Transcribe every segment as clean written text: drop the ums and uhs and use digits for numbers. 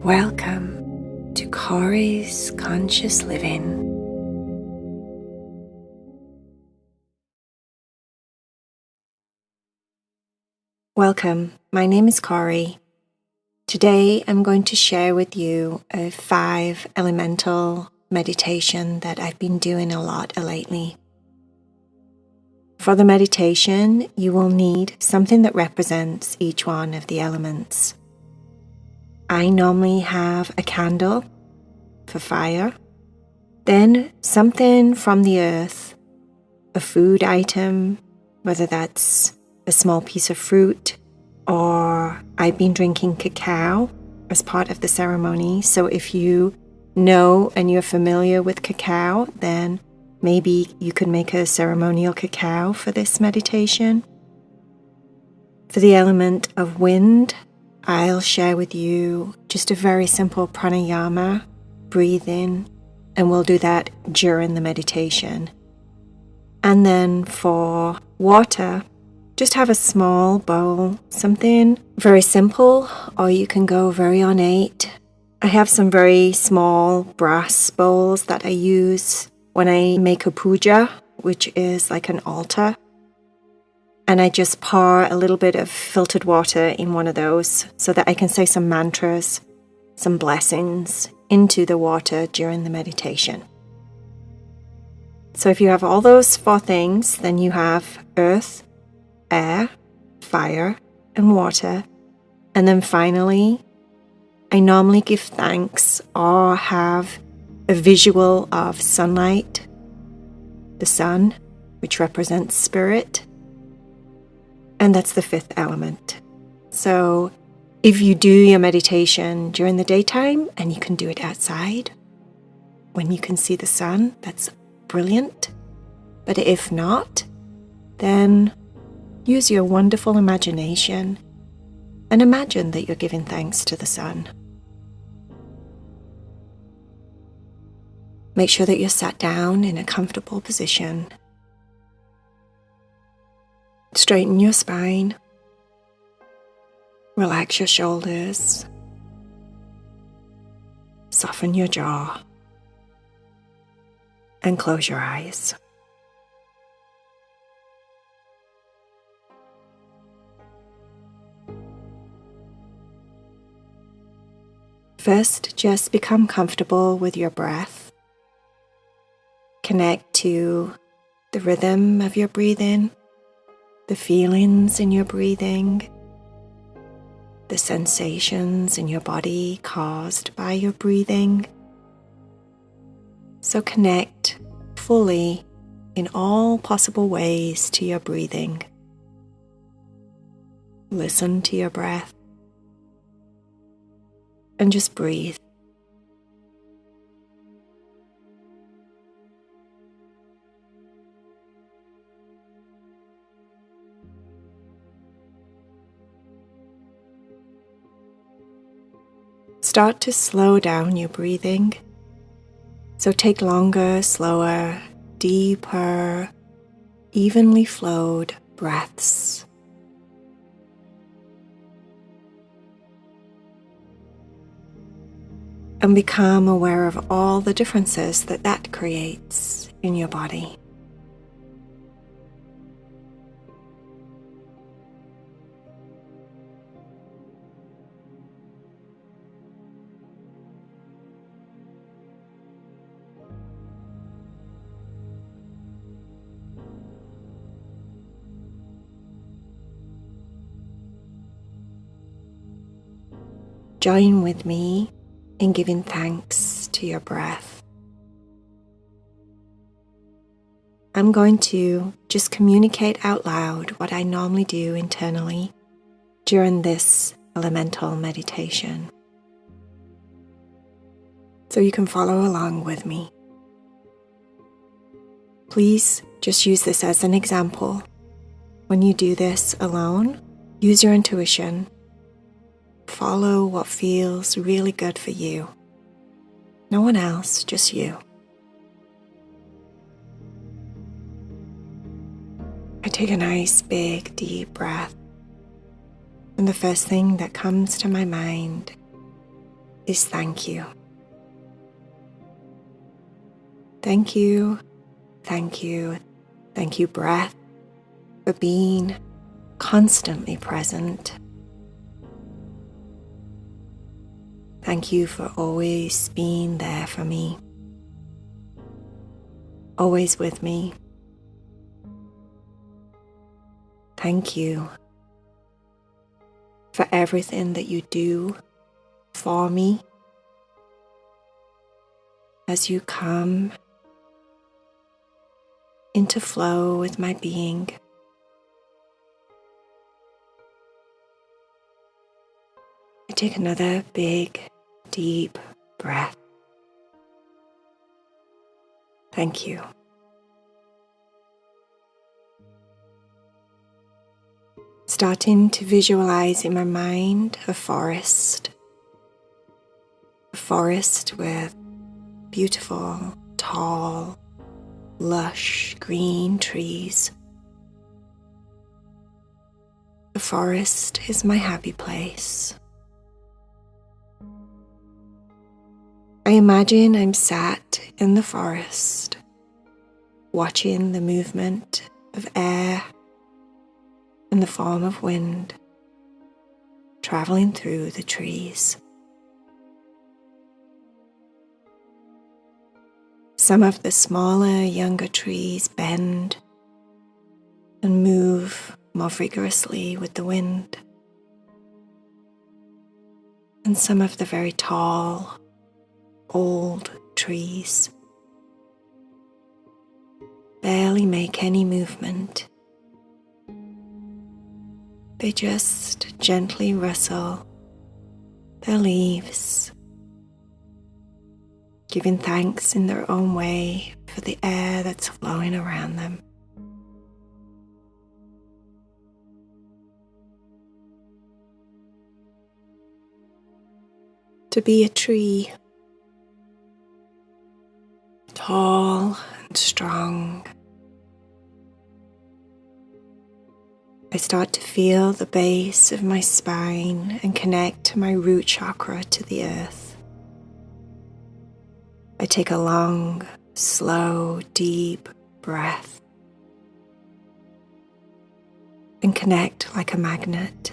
Welcome to Cory's Conscious Living. Welcome, my name is Cory. Today I'm going to share with you a 5 elemental meditation that I've been doing a lot lately. For the meditation, you will need something that represents each one of the elements. I normally have a candle for fire, then something from the earth, a food item, whether that's a small piece of fruit, or I've been drinking cacao as part of the ceremony. So if you know and you're familiar with cacao, then maybe you could make a ceremonial cacao for this meditation. For the element of wind, I'll share with you just a very simple pranayama, breathe in, and we'll do that during the meditation. And then for water, just have a small bowl, something very simple, or you can go very ornate. I have some very small brass bowls that I use when I make a puja, which is like an altar. And I just pour a little bit of filtered water in one of those so that I can say some mantras, some blessings into the water during the meditation. So if you have all those 4 things, then you have earth, air, fire, and water. And then finally, I normally give thanks or have a visual of sunlight, the sun, which represents spirit. And that's the 5th element. So if you do your meditation during the daytime, and you can do it outside, when you can see the sun, that's brilliant. But if not, then use your wonderful imagination and imagine that you're giving thanks to the sun. Make sure that you're sat down in a comfortable position. Straighten your spine, relax your shoulders, soften your jaw, and close your eyes. First, just become comfortable with your breath. Connect to the rhythm of your breathing, the feelings in your breathing, the sensations in your body caused by your breathing. So connect fully in all possible ways to your breathing. Listen to your breath and just breathe. Start to slow down your breathing. So take longer, slower, deeper, evenly flowed breaths. And become aware of all the differences that creates in your body. Join with me in giving thanks to your breath. I'm going to just communicate out loud what I normally do internally during this elemental meditation. So you can follow along with me. Please just use this as an example. When you do this alone, use your intuition. Follow what feels really good for you. No one else, just you. I take a nice, big, deep breath. And the first thing that comes to my mind is thank you. Thank you, thank you, thank you, breath, for being constantly present. Thank you for always being there for me, always with me. Thank you for everything that you do for me as you come into flow with my being. I take another big, deep breath. Thank you. Starting to visualize in my mind a forest with beautiful, tall, lush green trees. The forest is my happy place. I imagine I'm sat in the forest, watching the movement of air in the form of wind traveling through the trees. Some of the smaller, younger trees bend and move more vigorously with the wind, and some of the very tall, old trees barely make any movement. They just gently rustle their leaves, giving thanks in their own way for the air that's flowing around them. To be a tree, tall and strong, I start to feel the base of my spine and connect to my root chakra to the earth. I take a long, slow, deep breath and connect like a magnet.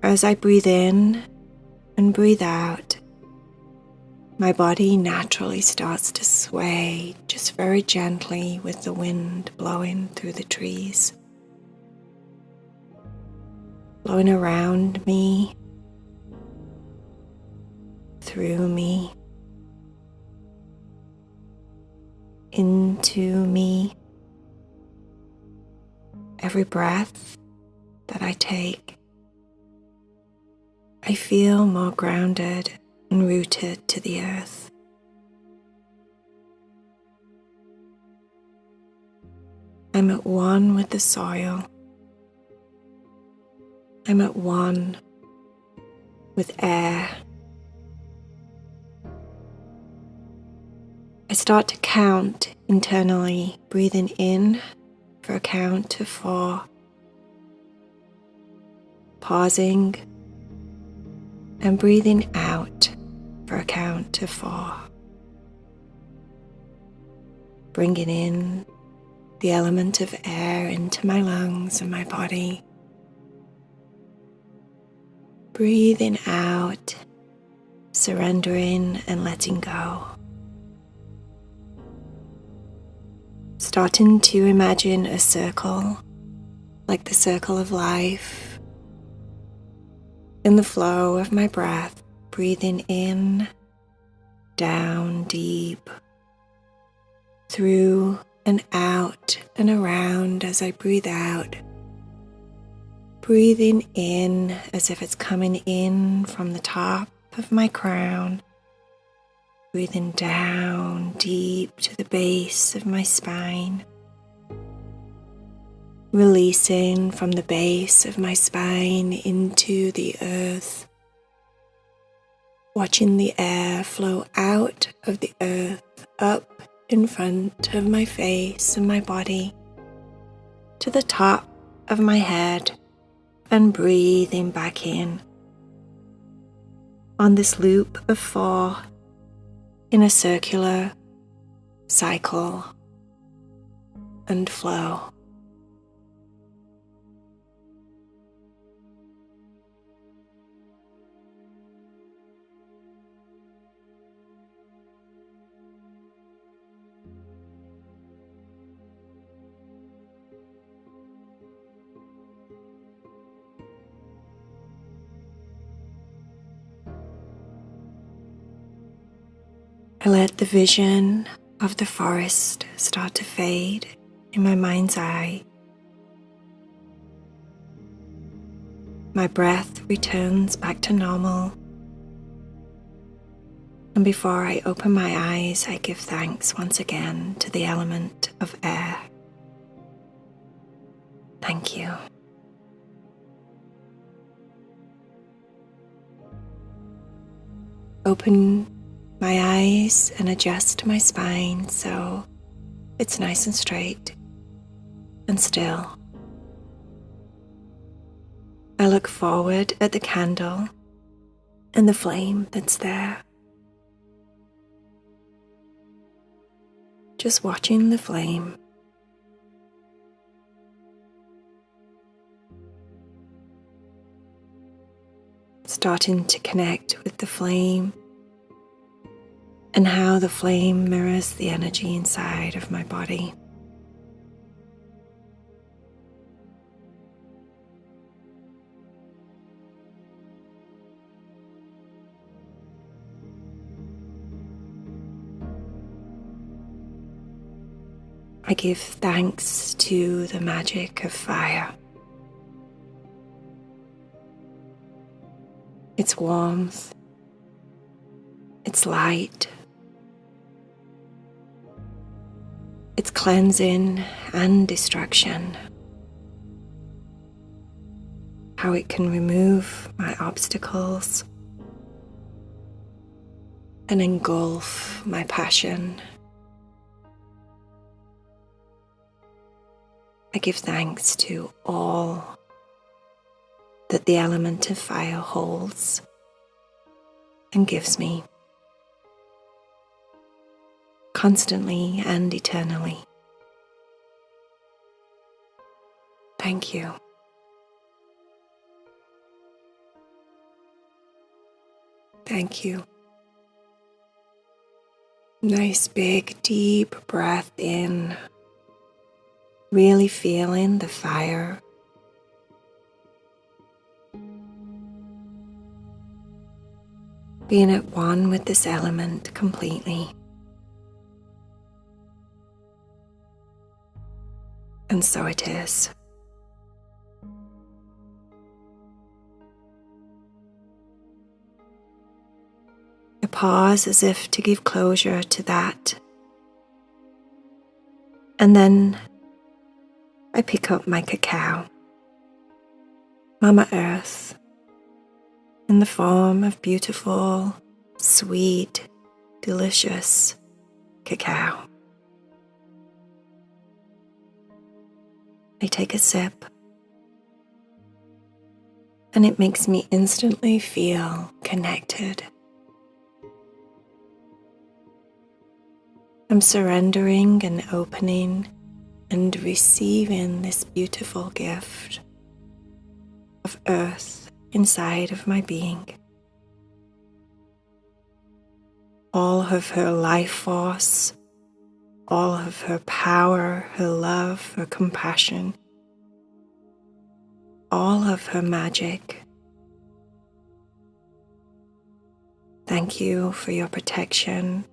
As I breathe in and breathe out, my body naturally starts to sway just very gently with the wind blowing through the trees, blowing around me, through me, into me. Every breath that I take, I feel more grounded and rooted to the earth. I'm at one with the soil. I'm at one with air. I start to count internally, breathing in for a count of 4, pausing and breathing out for a count of 4. Bringing in the element of air into my lungs and my body. Breathing out, surrendering and letting go. Starting to imagine a circle, like the circle of life. In the flow of my breath, breathing in, down deep, through and out and around as I breathe out. Breathing in as if it's coming in from the top of my crown. Breathing down deep to the base of my spine. Releasing from the base of my spine into the earth. Watching the air flow out of the earth up in front of my face and my body to the top of my head, and breathing back in on this loop of 4 in a circular cycle and flow. I let the vision of the forest start to fade in my mind's eye. My breath returns back to normal, and before I open my eyes, I give thanks once again to the element of air. Thank you. Open my eyes and adjust my spine so it's nice and straight and still. I look forward at the candle and the flame that's there. Just watching the flame. Starting to connect with the flame and how the flame mirrors the energy inside of my body. I give thanks to the magic of fire. Its warmth, its light, its cleansing and destruction. How it can remove my obstacles and engulf my passion. I give thanks to all that the element of fire holds and gives me, constantly and eternally. Thank you. Thank you. Nice big deep breath in, really feeling the fire. Being at one with this element completely. And so it is. I pause as if to give closure to that. And then I pick up my cacao, Mama Earth, in the form of beautiful, sweet, delicious cacao. I take a sip, and it makes me instantly feel connected. I'm surrendering and opening and receiving this beautiful gift of earth inside of my being. All of her life force, all of her power, her love, her compassion, all of her magic. Thank you for your protection,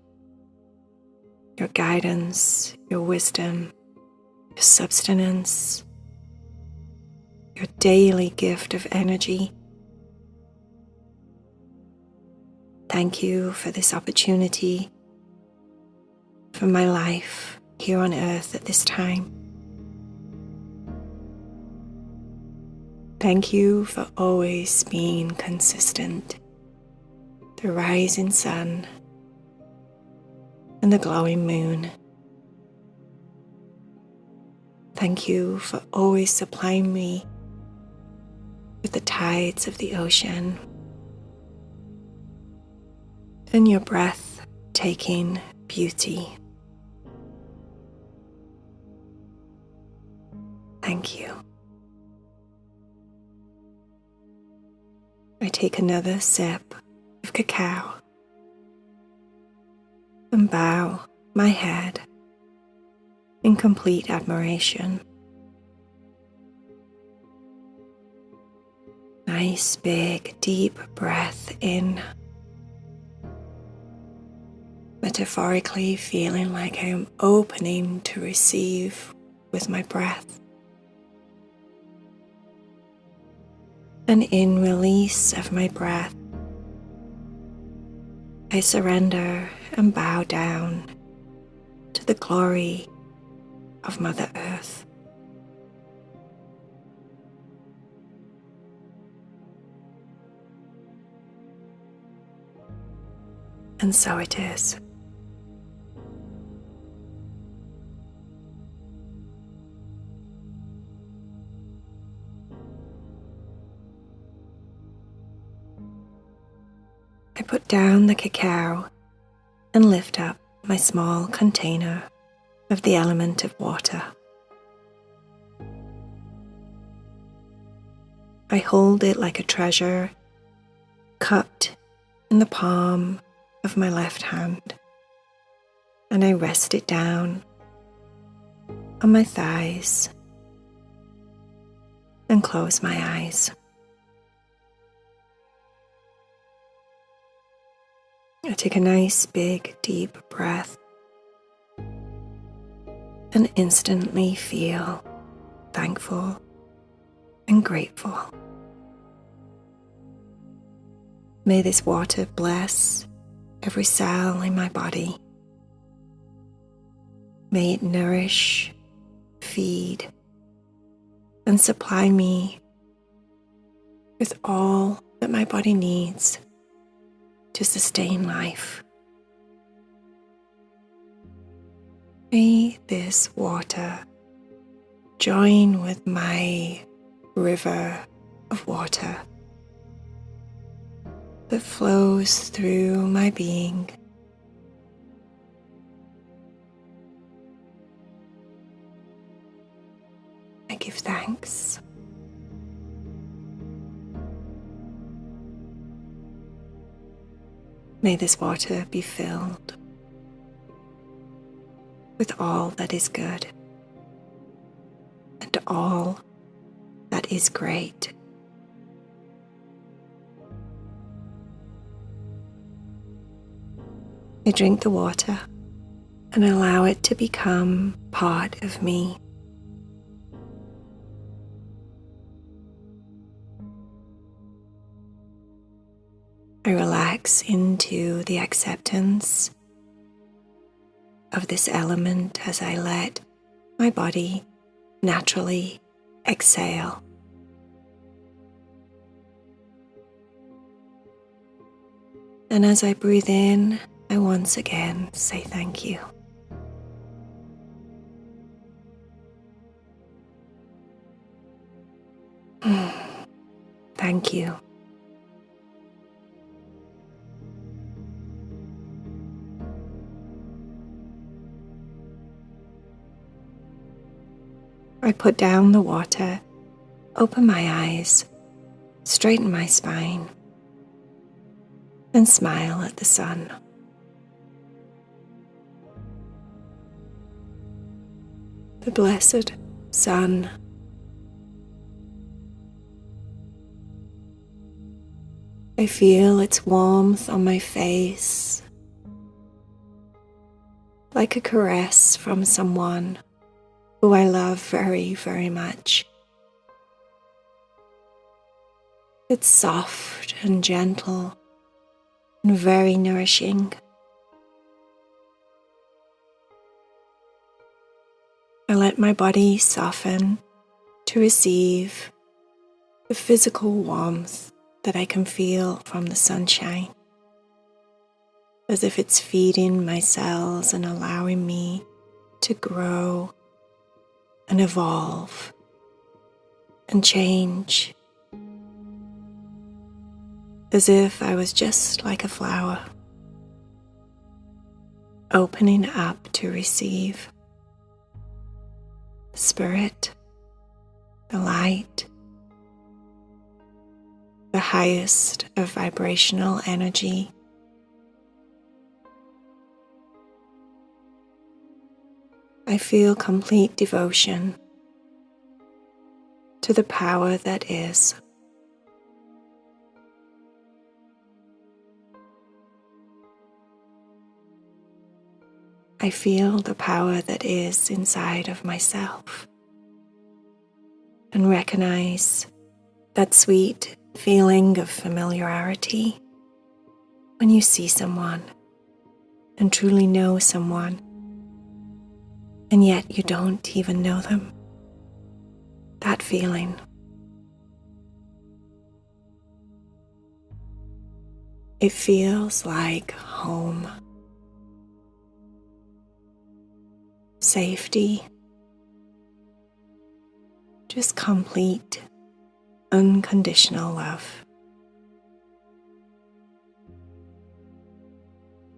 your guidance, your wisdom, your sustenance, your daily gift of energy. Thank you for this opportunity, for my life here on earth at this time. Thank you for always being consistent. The rising sun and the glowing moon. Thank you for always supplying me with the tides of the ocean, and your breath taking beauty. Thank you. I take another sip of cacao and bow my head in complete admiration. Nice, big, deep breath in, metaphorically feeling like I am opening to receive with my breath. And in release of my breath, I surrender and bow down to the glory of Mother Earth. And so it is. I put down the cacao and lift up my small container of the element of water. I hold it like a treasure, cupped in the palm of my left hand, and I rest it down on my thighs and close my eyes. I take a nice big deep breath and instantly feel thankful and grateful. May this water bless every cell in my body. May it nourish, feed, and supply me with all that my body needs to sustain life. May this water join with my river of water that flows through my being. I give thanks. May this water be filled with all that is good and all that is great. I drink the water and allow it to become part of me. I relax into the acceptance of this element as I let my body naturally exhale. And as I breathe in, I once again say thank you. Thank you. I put down the water, open my eyes, straighten my spine, and smile at the sun. The blessed sun. I feel its warmth on my face, like a caress from someone who I love very, very much. It's soft and gentle and very nourishing. I let my body soften to receive the physical warmth that I can feel from the sunshine, as if it's feeding my cells and allowing me to grow and evolve and change as if I was just like a flower, opening up to receive the spirit, the light, the highest of vibrational energy. I feel complete devotion to the power that is. I feel the power that is inside of myself and recognize that sweet feeling of familiarity when you see someone and truly know someone, and yet you don't even know them. That feeling. It feels like home. Safety. Just complete, unconditional love.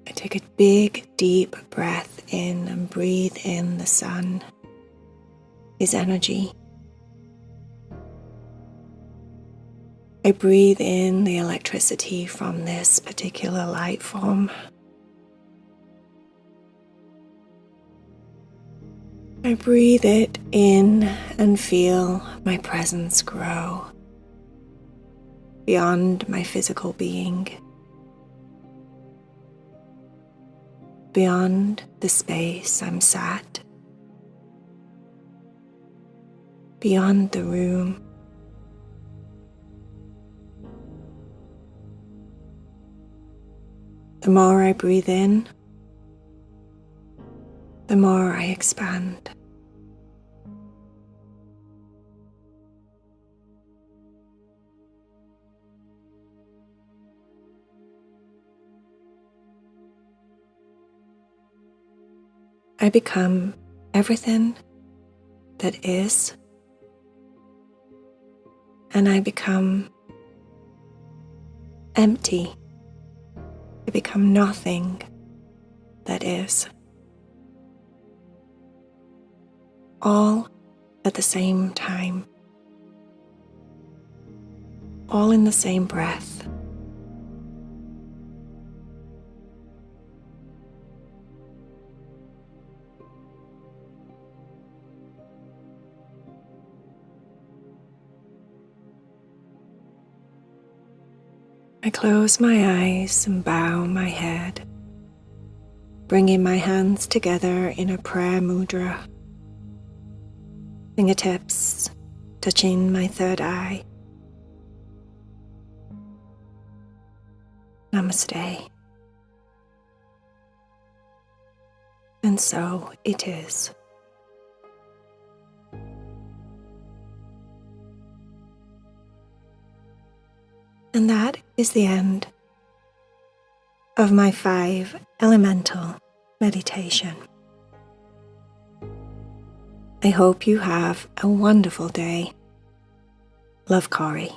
I take a big, deep breath in and breathe in the sun, his energy. I breathe in the electricity from this particular light form. I breathe it in and feel my presence grow beyond my physical being, beyond the space I'm sat, beyond the room. The more I breathe in, the more I expand. I become everything that is, and I become empty. I become nothing that is. All at the same time. All in the same breath. I close my eyes and bow my head, bringing my hands together in a prayer mudra, fingertips touching my third eye. Namaste. And so it is. And that is the end of my 5 elemental meditation. I hope you have a wonderful day. Love, Cory.